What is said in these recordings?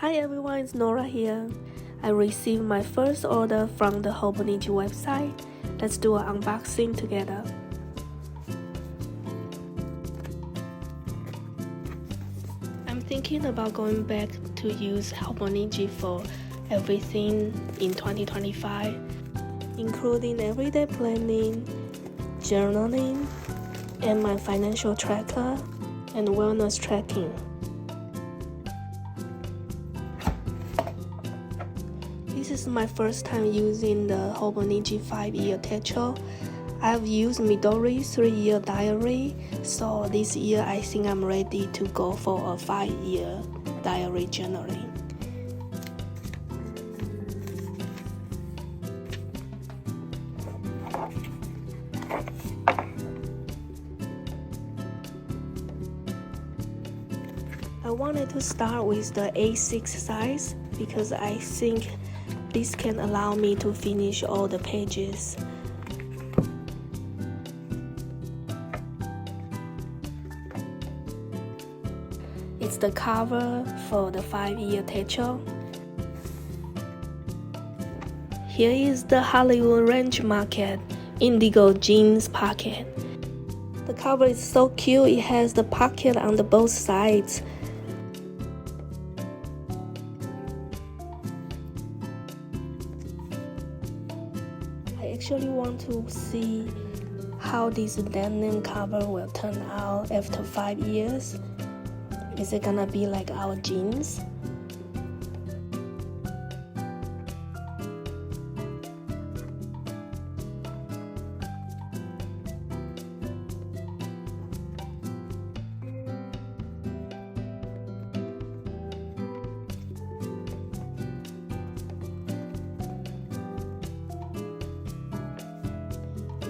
Hi everyone, it's Nora here. I received my first order from the Hobonichi website. Let's do an unboxing together. I'm thinking about going back to use Hobonichi for everything in 2025, including everyday planning, journaling, and my financial tracker and wellness tracking. This is my first time using the Hobonichi 5-year Techo. I've used Midori's 3-year diary, so this year I think I'm ready to go for a 5-year diary journaling. I wanted to start with the A6 size because I think this can allow me to finish all the pages. It's the cover for the 5-year Techo. Here is the Hollywood Ranch Market Indigo jeans pocket. The cover is so cute, it has the pocket on the both sides. I actually want to see how this denim cover will turn out after 5 years. Is it gonna be like our jeans?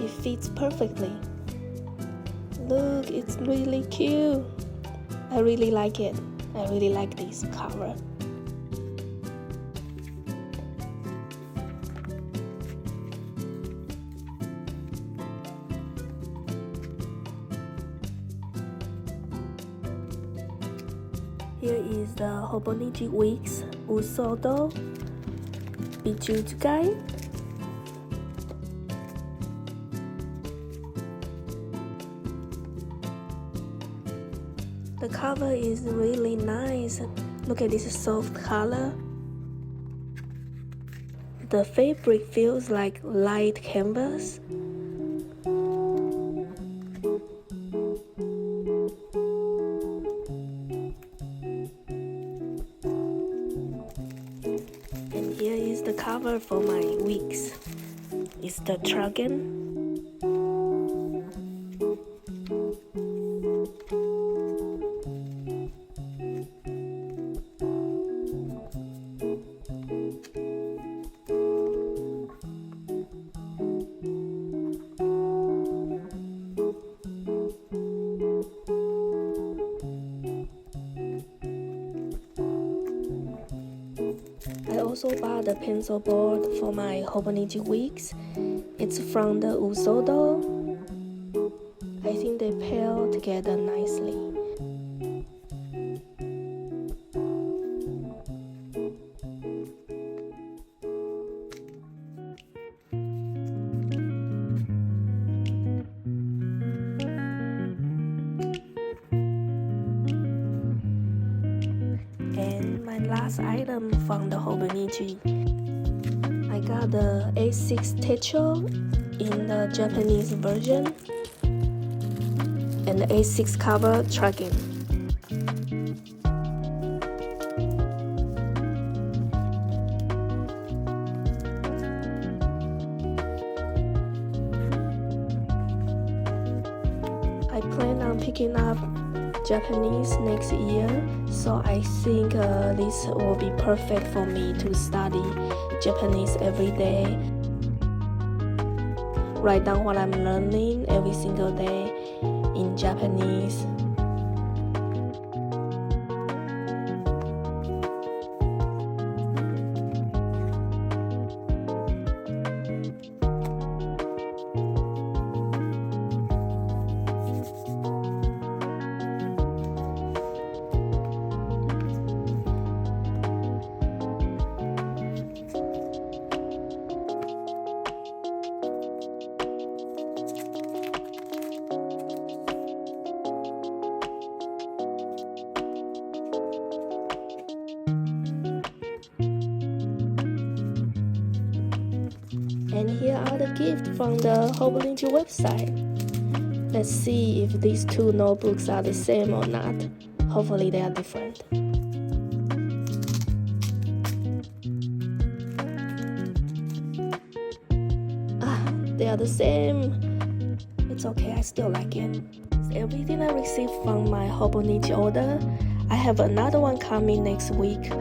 It fits perfectly. Look, it's really cute. I really like it. I really like this cover. Here is the Hobonichi Weeks Unsodo Bijou Guide. The cover is really nice. Look at this soft color. The fabric feels like light canvas. And here is the cover for my wigs. It's the Tragen. I also bought a pencil board for my Hobonichi wigs. It's from the Unsodo. I think they pair together nicely. And my last item from the Hobonichi. I got the A6 Techo in the Japanese version and the A6 cover Tragen. I plan on picking up Japanese next year, so I think this will be perfect for me to study Japanese every day. Write down what I'm learning every single day in Japanese. And here are the gifts from the Hobonichi website. Let's see if these two notebooks are the same or not. Hopefully they are different. They are the same. It's okay, I still like it. It's everything I received from my Hobonichi order. I have another one coming next week.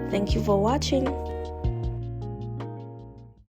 Thank you for watching.